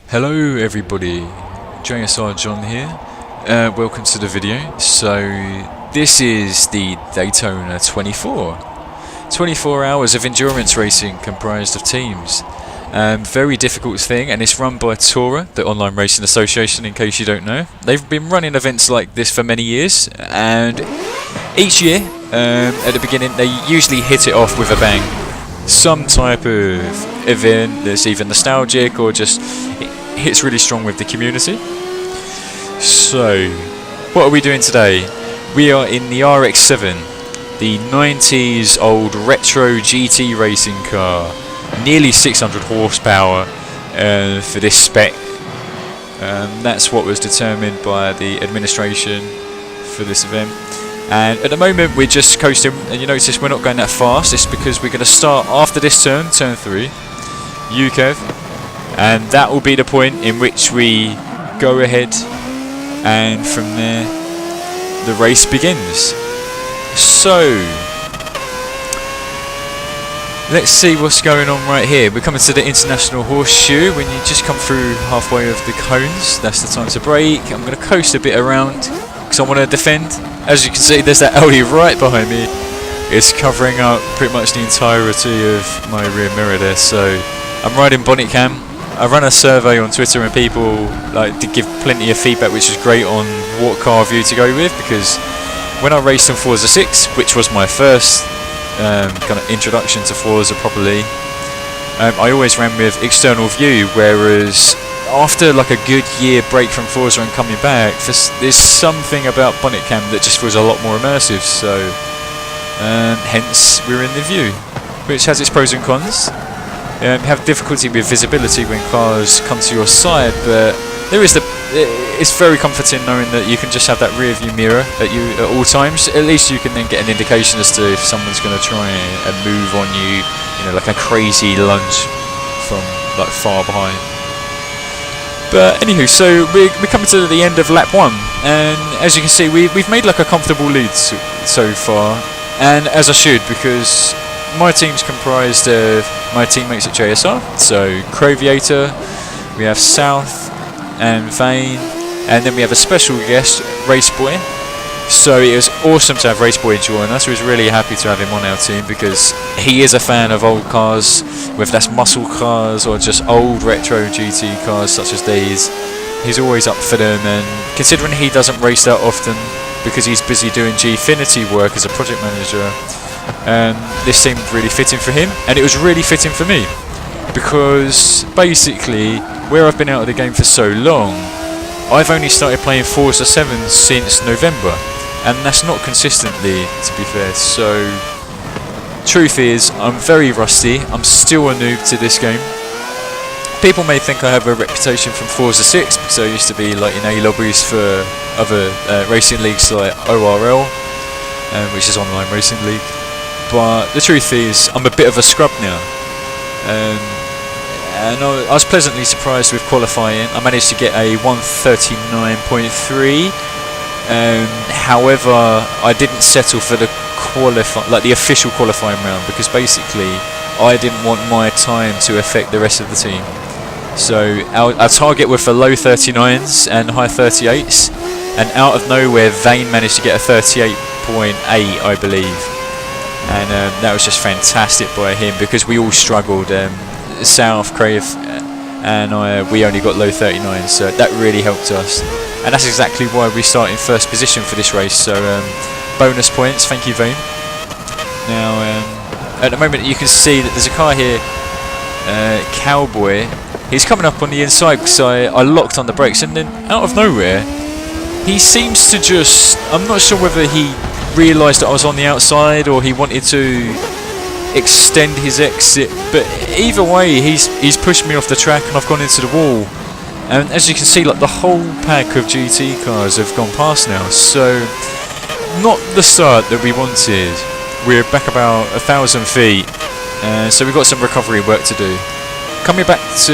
Hello everybody, JSR John here, welcome to the video. So this is the Daytona 24 hours of endurance racing comprised of teams. Very difficult thing, and it's run by TORA, the online racing association, in case you don't know. They've been running events like this for many years, and each year at the beginning they usually hit it off with a bang. Some type of event that's either nostalgic or just hits really strong with the community. So what are we doing today? We are in the RX-7, the 90s old retro GT racing car, nearly 600 horsepower for this spec. That's what was determined by the administration for this event. And at the moment we're just coasting, and you notice we're not going that fast. It's because we're going to start after this turn 3, U-curve, and that will be the point in which we go ahead, and from there the race begins. So let's see what's going on right here. We're coming to the International Horseshoe. When you just come through halfway of the cones, that's the time to brake. I'm going to coast a bit around because I want to defend. As you can see, there's that Audi right behind me. It's covering up pretty much the entirety of my rear mirror there. So I'm riding bonnet cam. I run a survey on Twitter and people like to give plenty of feedback, which is great, on what car view to go with, because when I raced on Forza 6, which was my first kind of introduction to Forza properly, I always ran with external view, whereas after like a good year break from Forza and coming back, there's something about bonnet cam that just feels a lot more immersive. So hence we're in the view, which has its pros and cons. You have difficulty with visibility when cars come to your side, but it's very comforting knowing that you can just have that rear view mirror at all times. At least you can then get an indication as to if someone's going to try and move on you, like a crazy lunge from like far behind. But anywho, so we're coming to the end of lap 1, and as you can see we've made like a comfortable lead so far, and as I should, because my team's comprised of my teammates at JSR, so Craviator, we have South and Vane, and then we have a special guest, Raceboy. So it was awesome to have Raceboy join us. We was really happy to have him on our team because he is a fan of old cars, whether that's muscle cars or just old retro GT cars such as these. He's always up for them, and considering he doesn't race that often because he's busy doing Gfinity work as a project manager, this seemed really fitting for him, and it was really fitting for me because basically where I've been out of the game for so long, I've only started playing Forza 7 since November, and that's not consistently, to be fair. So truth is, I'm very rusty. I'm still a noob to this game. People may think I have a reputation from Forza 6 because I used to be like in A lobbies for other racing leagues like ORL, which is online racing league. But the truth is, I'm a bit of a scrub now, and I was pleasantly surprised with qualifying. I managed to get a 1:39.3. However, I didn't settle for the the official qualifying round, because basically I didn't want my time to affect the rest of the team. So our target were for low 39s and high 38s, and out of nowhere Vane managed to get a 38.8, I believe. And that was just fantastic by him, because we all struggled. South, Crave, and we only got low 39s, so that really helped us. And that's exactly why we start in first position for this race. So bonus points, thank you, Vane. Now, at the moment you can see that there's a car here, Cowboy. He's coming up on the inside because I locked on the brakes, and then out of nowhere he seems to just, I'm not sure whether he realised that I was on the outside or he wanted to extend his exit, but either way he's pushed me off the track and I've gone into the wall. And as you can see, like the whole pack of GT cars have gone past now, so not the start that we wanted. We're back about 1,000 feet, so we've got some recovery work to do. Coming back to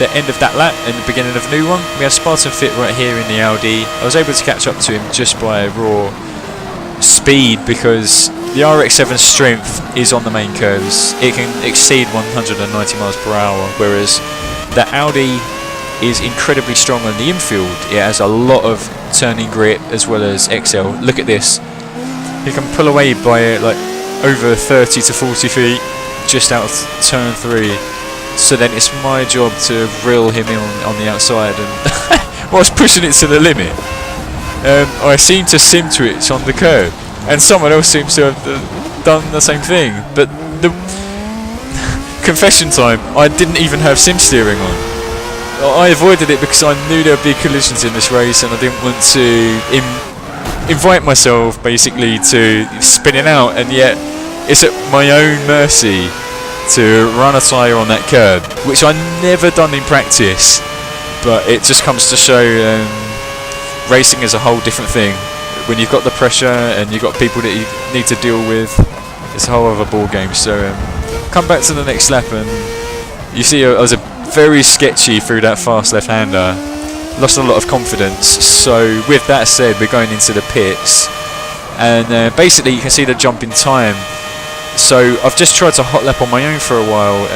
the end of that lap and the beginning of a new one, we have Spartan Fit right here in the Audi. I was able to catch up to him just by raw speed, because the RX-7's strength is on the main curves. It can exceed 190 miles per hour, whereas the Audi is incredibly strong on the infield. It has a lot of turning grip as well as XL. Look at this. He can pull away by like over 30 to 40 feet just out of turn 3. So then it's my job to reel him in on the outside, and whilst pushing it to the limit, I seem to sim twitch on the curb, and someone else seems to have done the same thing. But the confession time, I didn't even have sim steering on. I avoided it because I knew there would be collisions in this race, and I didn't want to invite myself basically to spinning out, and yet it's at my own mercy to run a tyre on that curb, which I never done in practice, but it just comes to show racing is a whole different thing. When you've got the pressure and you've got people that you need to deal with, it's a whole other ball game. So come back to the next lap, and you see I was very sketchy through that fast left-hander, lost a lot of confidence. So with that said, we're going into the pits, and basically you can see the jump in time. So I've just tried to hot lap on my own for a while,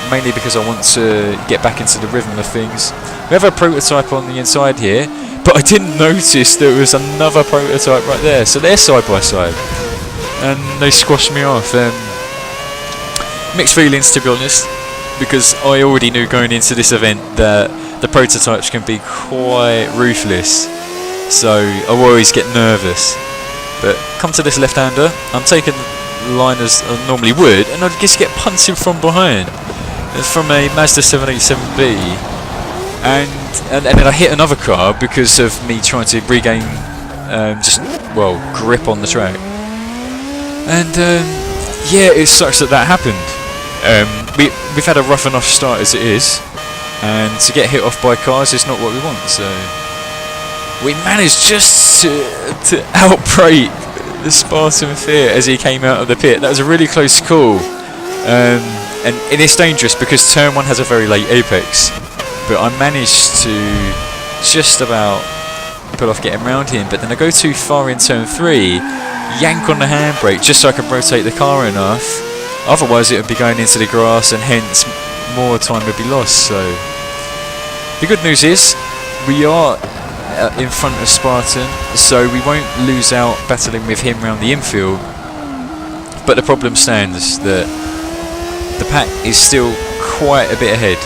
mainly because I want to get back into the rhythm of things. We have a prototype on the inside here, but I didn't notice there was another prototype right there. So they're side by side, and they squashed me off. Mixed feelings, to be honest, because I already knew going into this event that the prototypes can be quite ruthless. So I always get nervous. But come to this left-hander, I'm taking line as I normally would, and I just get punted from behind. It's from a Mazda 787B, and then I hit another car because of me trying to regain grip on the track. And yeah, it sucks that happened. We've had a rough enough start as it is, and to get hit off by cars is not what we want. So we managed just to outbrake the Spartan Fiat as he came out of the pit. That was a really close call, and it's dangerous because turn 1 has a very late apex, but I managed to just about pull off getting round him. But then I go too far in turn 3, yank on the handbrake just so I can rotate the car enough, otherwise it would be going into the grass, and hence more time would be lost. So the good news is we are in front of Spartan, so we won't lose out battling with him around the infield. But the problem stands that the pack is still quite a bit ahead,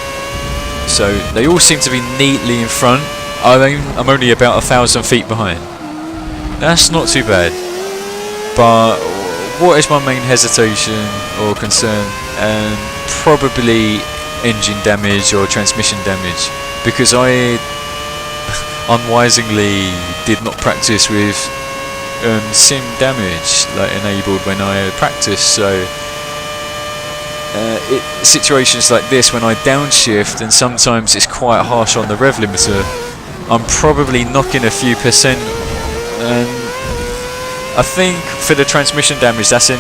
so they all seem to be neatly in front. I'm only about 1,000 feet behind. That's not too bad, but what is my main hesitation or concern? Probably engine damage or transmission damage, because I unwisely did not practice with sim damage like enabled when I practiced. So situations like this, when I downshift and sometimes it's quite harsh on the rev limiter, I'm probably knocking a few percent. I think for the transmission damage that's in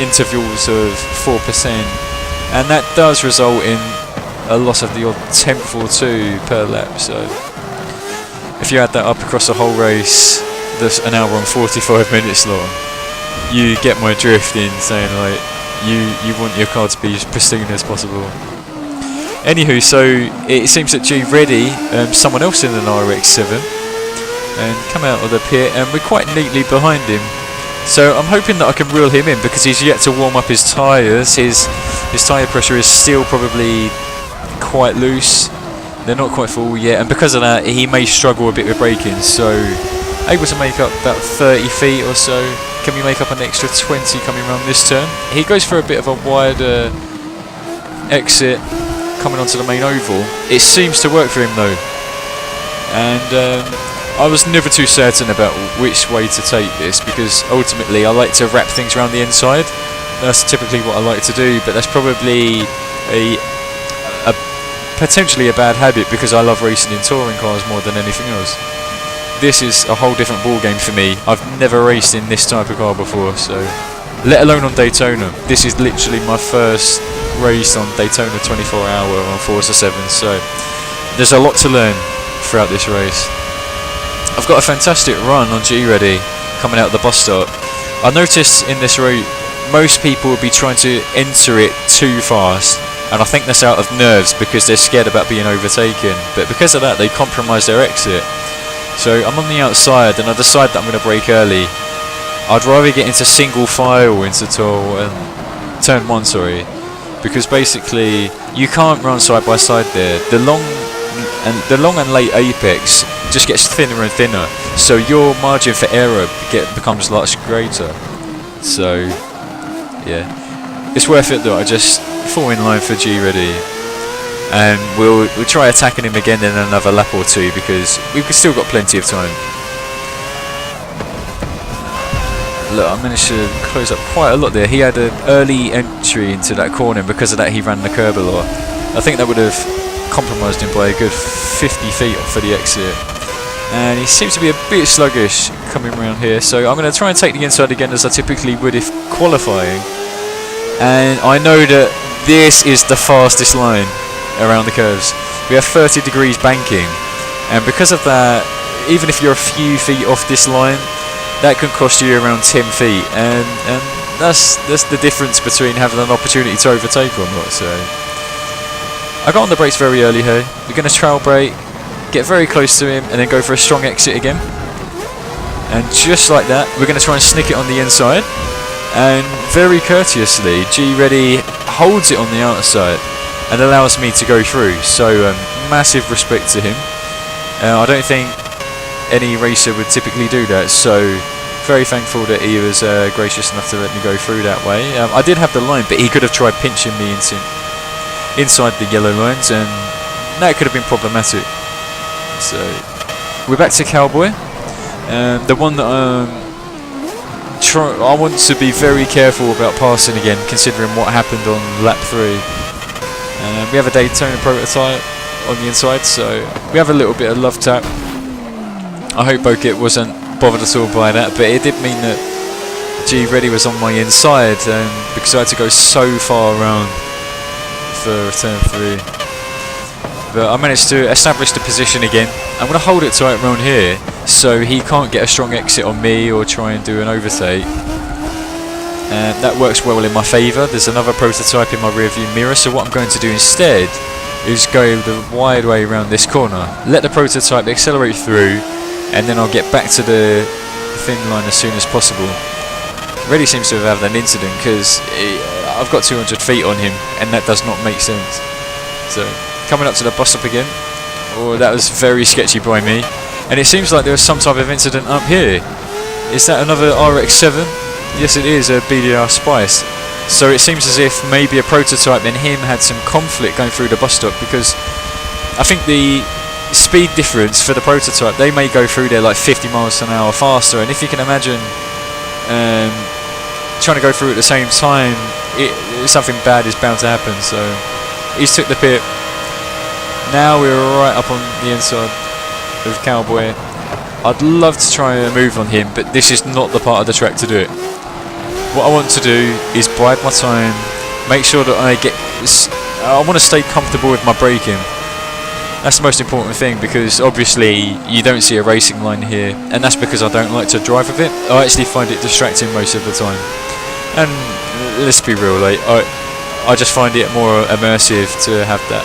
intervals of 4%, and that does result in a loss of the odd tenth or two per lap. So if you add that up across the whole race, that's an hour and 45 minutes long, you get my drift in saying like you want your car to be as pristine as possible. Anywho, so it seems that G Ready, someone else in an RX-7, and come out of the pit, and we're quite neatly behind him. So I'm hoping that I can reel him in because he's yet to warm up his tyres. His tyre pressure is still probably quite loose. They're not quite full yet, and because of that he may struggle a bit with braking. So able to make up about 30 feet or so. Can we make up an extra 20 coming around this turn? He goes for a bit of a wider exit coming onto the main oval. It seems to work for him though, and I was never too certain about which way to take this, because ultimately I like to wrap things around the inside. That's typically what I like to do, but that's probably a potentially a bad habit because I love racing in touring cars more than anything else. This is a whole different ball game for me. I've never raced in this type of car before, so let alone on Daytona. This is literally my first race on Daytona24hrs on Forza 7, so there's a lot to learn throughout this race. I've got a fantastic run on G Ready coming out of the bus stop. I noticed in this route most people will be trying to enter it too fast, and I think that's out of nerves because they're scared about being overtaken. But because of that, they compromise their exit. So I'm on the outside, and I decide that I'm going to brake early. I'd rather get into single file into turn 1, sorry, because basically you can't run side by side there. The long and late apex just gets thinner and thinner, so your margin for error becomes much greater. So yeah, it's worth it that I just fall in line for G ready, and we'll try attacking him again in another lap or two because we've still got plenty of time. Look, I managed to close up quite a lot there. He had an early entry into that corner, and because of that he ran the curb a lot. I think that would have compromised him by a good 50 feet for the exit. And he seems to be a bit sluggish coming around here, so I'm going to try and take the inside again as I typically would if qualifying. And I know that this is the fastest line around the curves. We have 30 degrees banking, and because of that, even if you're a few feet off this line, that can cost you around 10 feet, and that's the difference between having an opportunity to overtake or not. So I got on the brakes very early here. We're going to trail brake, get very close to him, and then go for a strong exit again. And just like that, we're going to try and snick it on the inside. And very courteously, G Ready holds it on the outside and allows me to go through. So massive respect to him. I don't think any racer would typically do that, so very thankful that he was gracious enough to let me go through that way. I did have the line, but he could have tried pinching me inside the yellow lines, and that could have been problematic. So we're back to Cowboy, the one that I want to be very careful about passing again, considering what happened on lap 3. We have a Daytona prototype on the inside, so we have a little bit of love tap. I hope Bokit wasn't bothered at all by that, but it did mean that G Ready was on my inside, because I had to go so far around for turn 3. But I managed to establish the position again. I'm going to hold it tight around here so he can't get a strong exit on me or try and do an overtake. And that works well in my favour. There's another prototype in my rear view mirror, so what I'm going to do instead is go the wide way around this corner, let the prototype accelerate through, and then I'll get back to the thin line as soon as possible. Really seems to have had an incident because I've got 200 feet on him, and that does not make sense. So coming up to the bus stop again. Oh, that was very sketchy by me. And it seems like there was some type of incident up here. Is that another RX-7? Yes, it is a BDR Spice. So it seems as if maybe a prototype and him had some conflict going through the bus stop, because I think the speed difference for the prototype, they may go through there like 50 miles an hour faster, and if you can imagine trying to go through at the same time, something bad is bound to happen. So he's took the pit. Now we're right up on the inside of Cowboy. I'd love to try and move on him, but this is not the part of the track to do it. What I want to do is bide my time, make sure that I want to stay comfortable with my braking. That's the most important thing, because obviously you don't see a racing line here, and that's because I don't like to drive with it. I actually find it distracting most of the time. And let's be real, like I just find it more immersive to have that.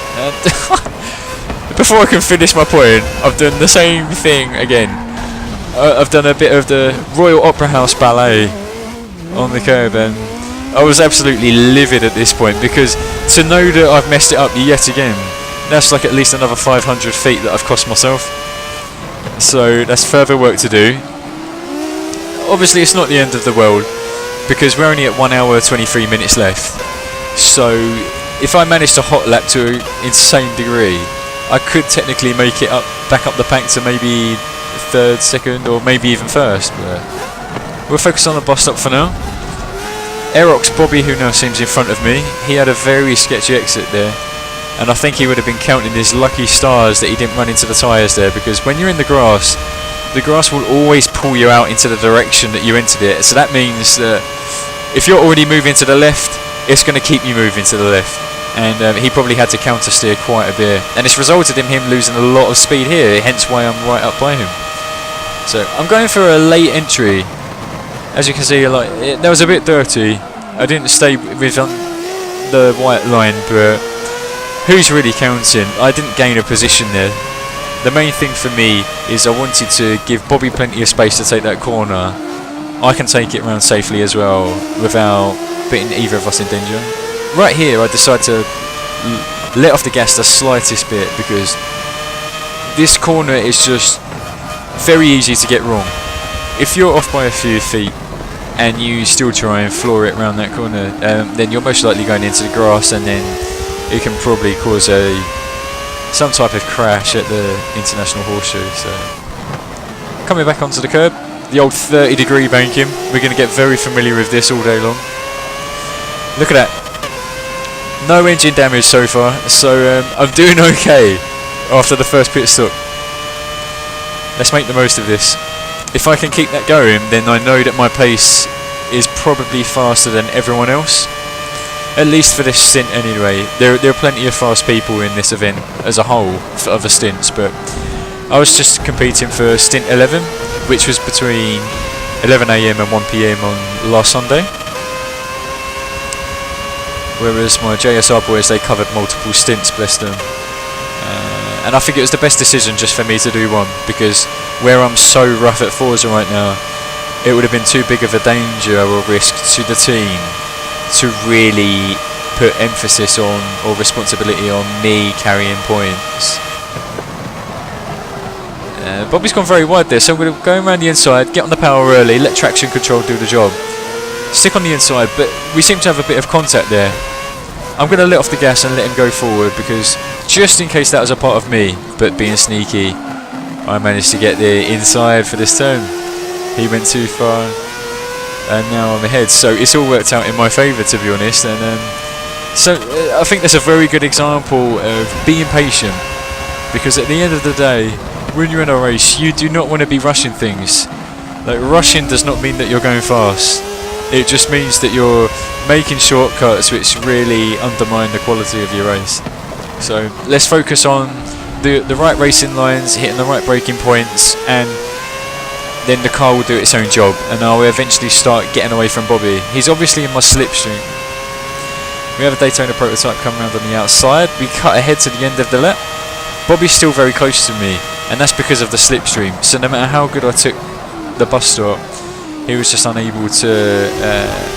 Before I can finish my point, I've done the same thing again. I've done a bit of the Royal Opera House ballet on the curb, and I was absolutely livid at this point, because to know that I've messed it up yet again, that's like at least another 500 feet that I've cost myself. So that's further work to do. Obviously it's not the end of the world, because we're only at 1 hour 23 minutes left. So if I manage to hot lap to an insane degree, I could technically make it back up the pack to maybe third, second, or maybe even first. But we'll focus on the bus stop for now. Aerox Bobby, who now seems in front of me, he had a very sketchy exit there, and I think he would have been counting his lucky stars that he didn't run into the tyres there, because when you're in the grass will always pull you out into the direction that you entered it. So that means that if you're already moving to the left, it's going to keep you moving to the left. And he probably had to counter steer quite a bit, and it's resulted in him losing a lot of speed here, hence why I'm right up by him. So I'm going for a late entry. As you can see, that was a bit dirty. I didn't stay with the white line, but who's really counting? I didn't gain a position there. The main thing for me is I wanted to give Bobby plenty of space to take that corner. I can take it around safely as well without putting either of us in danger. Right here I decide to let off the gas the slightest bit because this corner is just very easy to get wrong. If you're off by a few feet and you still try and floor it around that corner, then you're most likely going into the grass, and then it can probably cause some type of crash at the International Horseshoe. So coming back onto the curb, the old 30-degree banking. We're going to get very familiar with this all day long. Look at that. No engine damage so far, so I'm doing okay after the first pit stop. Let's make the most of this. If I can keep that going, then I know that my pace is probably faster than everyone else. At least for this stint anyway. There are plenty of fast people in this event as a whole for other stints, but I was just competing for stint 11, which was between 11 AM and 1 PM on last Sunday. Whereas my JSR boys, they covered multiple stints, bless them. And I think it was the best decision just for me to do one, because where I'm so rough at Forza right now, it would have been too big of a danger or risk to the team to really put emphasis on or responsibility on me carrying points. Bobby's gone very wide there, so I'm going to go around the inside, get on the power early, let traction control do the job. Stick on the inside, but we seem to have a bit of contact there. I'm going to let off the gas and let him go forward, because just in case that was a part of me, but being sneaky, I managed to get the inside for this turn. He went too far, and now I'm ahead, so it's all worked out in my favour, to be honest. And so I think that's a very good example of being patient, because at the end of the day, when you're in a race, you do not want to be rushing things. Like, rushing does not mean that you're going fast. It just means that you're making shortcuts which really undermine the quality of your race. So let's focus on the right racing lines, hitting the right braking points, and then the car will do its own job, and I'll eventually start getting away from Bobby. He's obviously in my slipstream. We have a Daytona prototype coming around on the outside. We cut ahead to the end of the lap. Bobby's still very close to me, and that's because of the slipstream. So no matter how good I took the bus stop, he was just unable to.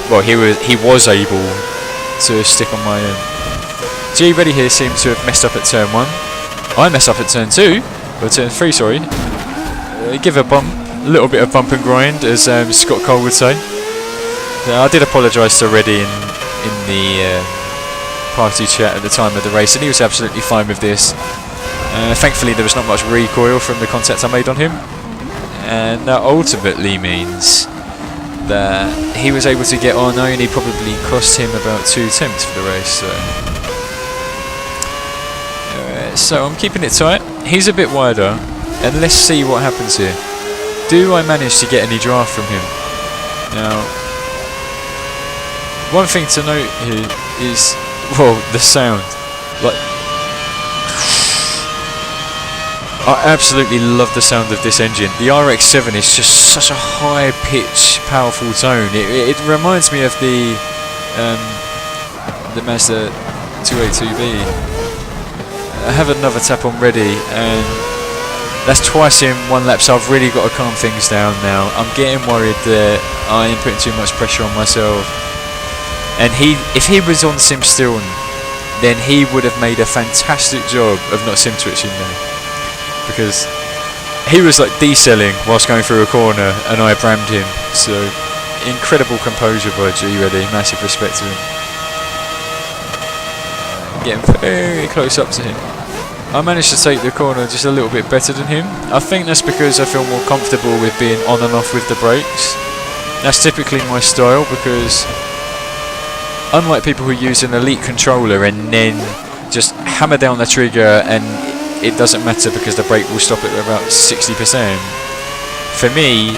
Well, he was able to stick on my own. G Ready here seems to have messed up at turn 1. I messed up at turn 2, or turn 3, sorry. Give a bump, a little bit of bump and grind, as Scott Cole would say. I did apologise to Reddy in the party chat at the time of the race, and he was absolutely fine with this. Thankfully, there was not much recoil from the contact I made on him, and that ultimately means that he was able to get on. Only probably cost him about 2 attempts for the race. So I'm keeping it tight. He's a bit wider, and let's see what happens here. Do I manage to get any draft from him? Now, one thing to note here is, well, the sound. Like, I absolutely love the sound of this engine. The RX-7 is just such a high-pitch, powerful tone. It reminds me of the Mazda 282B. I have another tap on ready, and that's twice in 1 lap, so I've really got to calm things down now. I'm getting worried that I am putting too much pressure on myself. And if he was on sim still, then he would have made a fantastic job of not sim twitching there, because he was like decelling whilst going through a corner, and I brammed him. So incredible composure by G Ready, massive respect to him. Getting very close up to him. I managed to take the corner just a little bit better than him. I think that's because I feel more comfortable with being on and off with the brakes. That's typically my style, because unlike people who use an elite controller and then just hammer down the trigger and it doesn't matter because the brake will stop at about 60%. For me,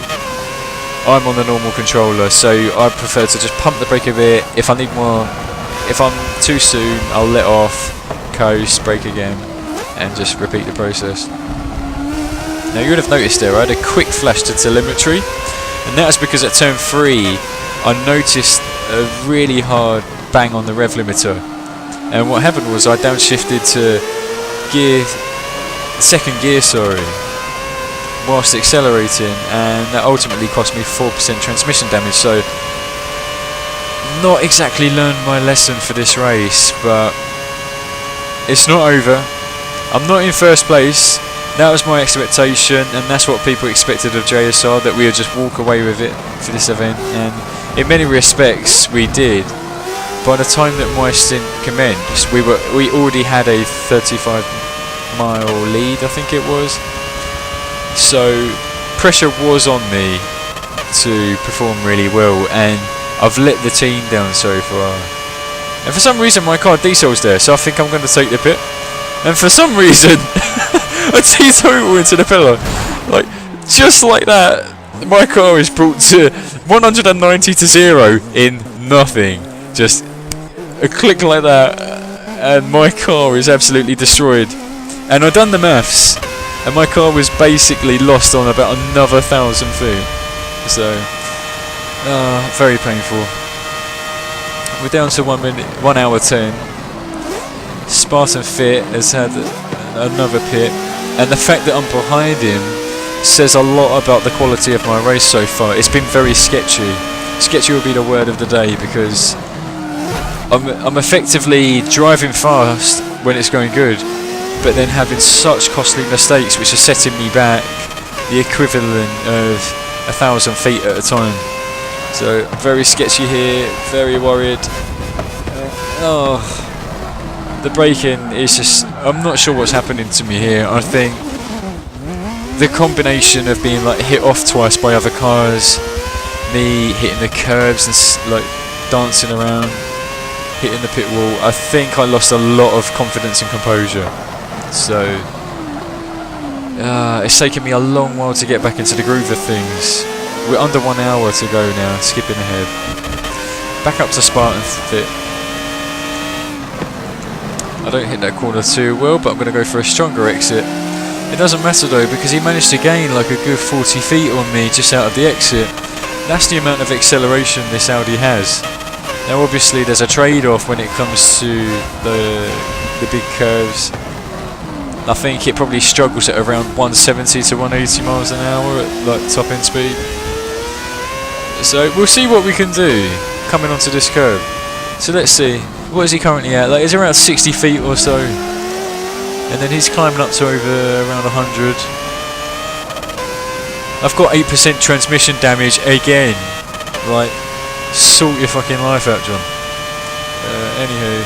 I'm on the normal controller, so I prefer to just pump the brake a bit. If I need more, if I'm too soon, I'll let off, coast, brake again, and just repeat the process. Now you would have noticed there, I had a quick flash to telemetry, and that was because at turn 3, I noticed a really hard bang on the rev limiter. And what happened was I downshifted to second gear, whilst accelerating, and that ultimately cost me 4% transmission damage. So not exactly learned my lesson for this race, but it's not over. I'm not in first place. That was my expectation, and that's what people expected of JSR, that we would just walk away with it for this event, and in many respects we did. By the time that my stint commenced, we already had a 35-mile lead, I think it was. So pressure was on me to perform really well, and I've let the team down so far. And for some reason my car diesel's there, so I think I'm going to take the pit. And for some reason I teetotal into the pillar. Like, just like that, my car is brought to 190 to 0 in nothing. Just a click like that, and my car is absolutely destroyed. And I've done the maths, and my car was basically lost on about another 1,000 feet. So, very painful. We're down to 1 hour 10. Spartan Fit has had another pit, and the fact that I'm behind him says a lot about the quality of my race so far. It's been very sketchy. Sketchy will be the word of the day, because I'm effectively driving fast when it's going good, but then having such costly mistakes which are setting me back the equivalent of 1,000 feet at a time. So very sketchy here, very worried. The braking is just, I'm not sure what's happening to me here. I think the combination of being like hit off twice by other cars, me hitting the curbs and like dancing around, hitting the pit wall, I think I lost a lot of confidence and composure. So it's taken me a long while to get back into the groove of things. We're under 1 hour to go now, skipping ahead. Back up to Spartan Fit. I don't hit that corner too well, but I'm going to go for a stronger exit. It doesn't matter though, because he managed to gain like a good 40 feet on me just out of the exit. That's the amount of acceleration this Audi has. Now obviously there's a trade-off when it comes to the big curves. I think it probably struggles at around 170 to 180 miles an hour at like top end speed. So we'll see what we can do coming onto this curve. So let's see. What is he currently at? Like, he's around 60 feet or so, and then he's climbing up to over around 100. I've got 8% transmission damage again. Like, sort your fucking life out, John. Anywho,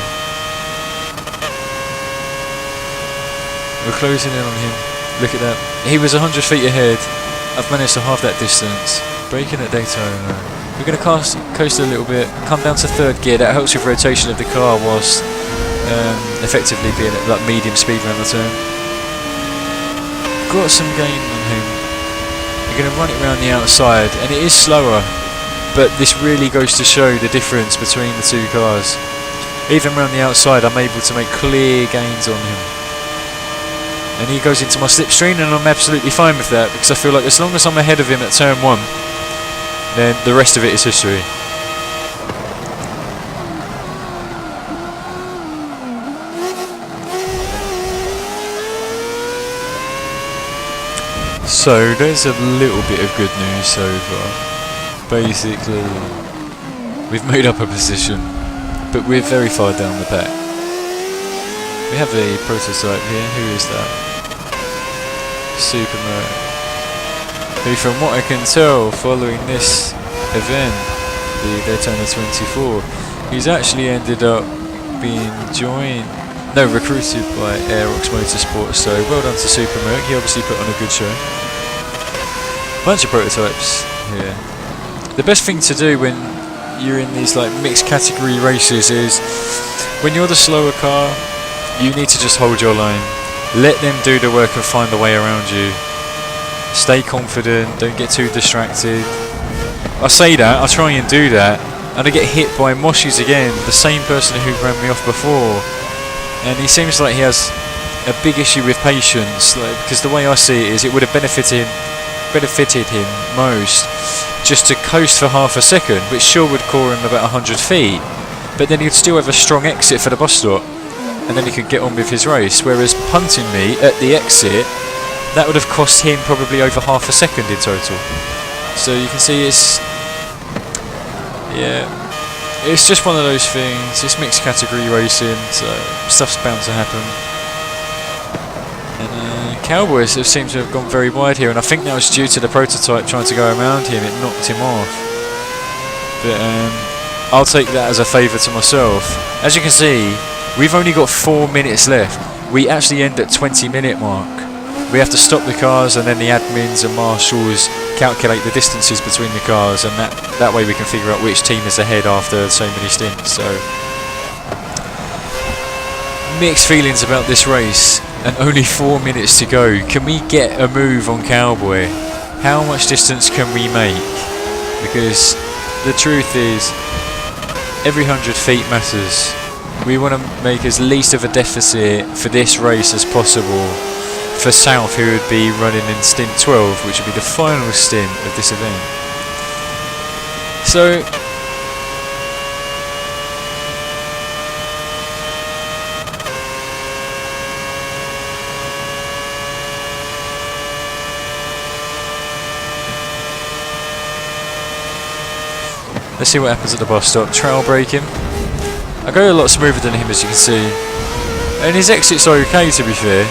we're closing in on him. Look at that. He was 100 feet ahead. I've managed to halve that distance. Braking at Daytona. We're going to coast a little bit, come down to third gear. That helps with rotation of the car whilst effectively being at like medium speed around the turn. Got some gain on him. We're going to run it around the outside, and it is slower, but this really goes to show the difference between the two cars. Even around the outside I'm able to make clear gains on him. And he goes into my slipstream, and I'm absolutely fine with that, because I feel like as long as I'm ahead of him at turn 1, then the rest of it is history. So there's a little bit of good news so far. Basically, we've made up a position, but we're very far down the pack. We have a prototype here. Who is that? Supermo. Who, from what I can tell, following this event, the Daytona24, he's actually ended up being recruited by IMSA Motorsport. So well done to Supermerc. He obviously put on a good show. Bunch of prototypes here. The best thing to do when you're in these like mixed category races is, when you're the slower car, you need to just hold your line. Let them do the work and find a way around you. Stay confident, don't get too distracted. I say that, I try and do that, and I get hit by Moshi's again, the same person who ran me off before. And he seems like he has a big issue with patience, because the way I see it is, it would have benefited him most just to coast for half a second, which sure would core him about 100 feet. but then he'd still have a strong exit for the bus stop, and then he could get on with his race. Whereas punting me at the exit, that would have cost him probably over half a second in total. So you can see it's just one of those things. It's mixed category racing, so stuff's bound to happen. And Cowboys have seemed to have gone very wide here, and I think that was due to the prototype trying to go around him. It knocked him off. But I'll take that as a favour to myself. As you can see, we've only got 4 minutes left. We actually end at 20-minute mark. We have to stop the cars, and then the admins and marshals calculate the distances between the cars, and that way we can figure out which team is ahead after so many stints. So mixed feelings about this race, and only 4 minutes to go. Can we get a move on Cowboy? How much distance can we make? Because the truth is, every 100 feet matters. We want to make as least of a deficit for this race as possible for South, who would be running in stint 12, which would be the final stint of this event. So let's see what happens at the bus stop. Trail braking. I go a lot smoother than him, as you can see, and his exit's okay, to be fair,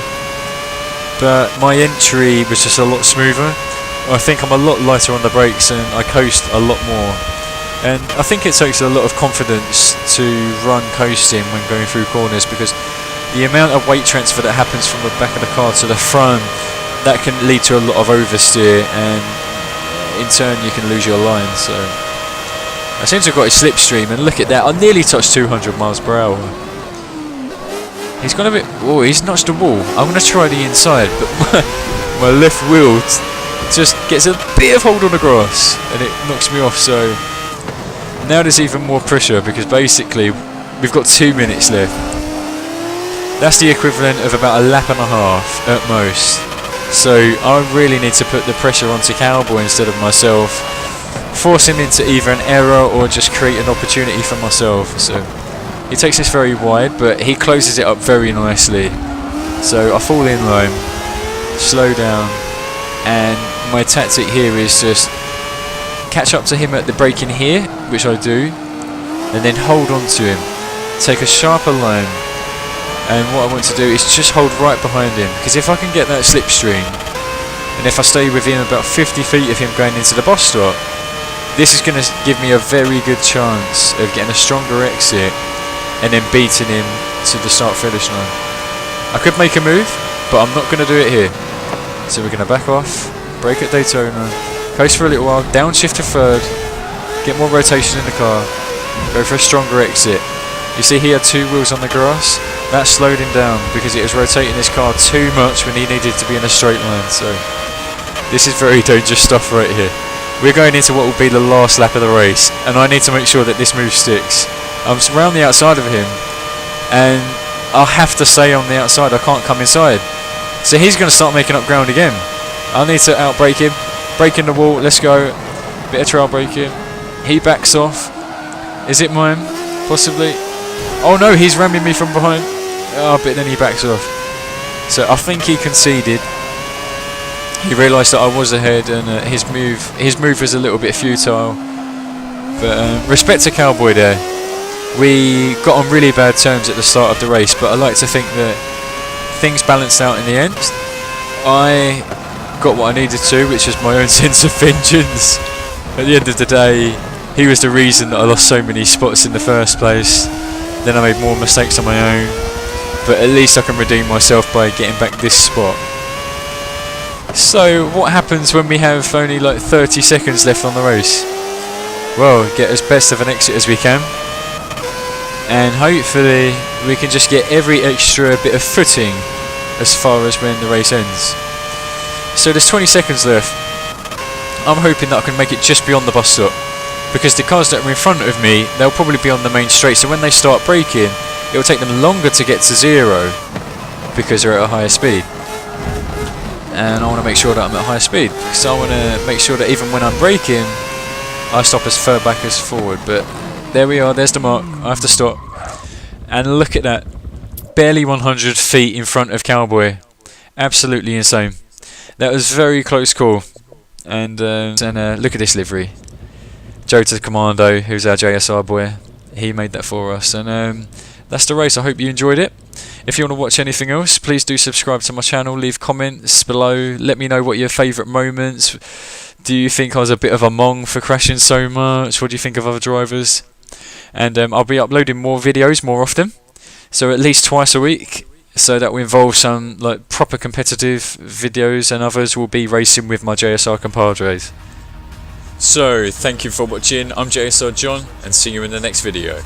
but my entry was just a lot smoother. I think I'm a lot lighter on the brakes and I coast a lot more, and I think it takes a lot of confidence to run coasting when going through corners, because the amount of weight transfer that happens from the back of the car to the front, that can lead to a lot of oversteer, and in turn you can lose your line. So I seem to have got his slipstream, and look at that, I nearly touched 200 miles per hour. He's gone a bit... Oh, he's notched the wall. I'm going to try the inside, but my left wheel just gets a bit of hold on the grass, and it knocks me off. So now there's even more pressure, because basically we've got 2 minutes left. That's the equivalent of about a lap and a half at most. So I really need to put the pressure onto Cowboy instead of myself, force him into either an error or just create an opportunity for myself. So he takes this very wide, but he closes it up very nicely. So I fall in line, slow down, and my tactic here is just catch up to him at the braking here, which I do, and then hold on to him, take a sharper line, and what I want to do is just hold right behind him, because if I can get that slipstream, and if I stay within about 50 feet of him going into the bus stop, this is going to give me a very good chance of getting a stronger exit and then beating him to the start finish line. I could make a move, but I'm not going to do it here. So we're going to back off, brake at Daytona, coast for a little while, downshift to third, get more rotation in the car, go for a stronger exit. You see he had 2 wheels on the grass. That slowed him down because it was rotating his car too much when he needed to be in a straight line. So this is very dangerous stuff right here. We're going into what will be the last lap of the race, and I need to make sure that this move sticks. I'm around the outside of him, and I'll have to stay on the outside. I can't come inside. So he's going to start making up ground again. I need to outbrake him, break in the wall. Let's go. Bit of trail braking. He backs off. Is it mine? Possibly. Oh no, he's ramming me from behind. Oh, but then he backs off. So I think he conceded. He realised that I was ahead, and his move was a little bit futile. But respect to Cowboy there. We got on really bad terms at the start of the race, but I like to think that things balanced out in the end. I got what I needed to, which was my own sense of vengeance. At the end of the day, he was the reason that I lost so many spots in the first place. Then I made more mistakes on my own, but at least I can redeem myself by getting back this spot. So what happens when we have only like 30 seconds left on the race? Well, get as best of an exit as we can, and hopefully we can just get every extra bit of footing as far as when the race ends. So there's 20 seconds left. I'm hoping that I can make it just beyond the bus stop, because the cars that are in front of me, they'll probably be on the main straight, so when they start braking, it will take them longer to get to zero because they're at a higher speed. And I want to make sure that I'm at higher speed, so I want to make sure that even when I'm braking, I stop as far back as forward. But there we are, there's the mark. I have to stop. And look at that. Barely 100 feet in front of Cowboy. Absolutely insane. That was very close call. And look at this livery. Joe to the Commando, who's our JSR boy. He made that for us. And that's the race. I hope you enjoyed it. If you want to watch anything else, please do subscribe to my channel. Leave comments below. Let me know what your favourite moments. Do you think I was a bit of a mong for crashing so much? What do you think of other drivers? And I'll be uploading more videos more often. So at least twice a week. So that will involve some like proper competitive videos, and others will be racing with my JSR compadres. So thank you for watching. I'm JSR John, and see you in the next video.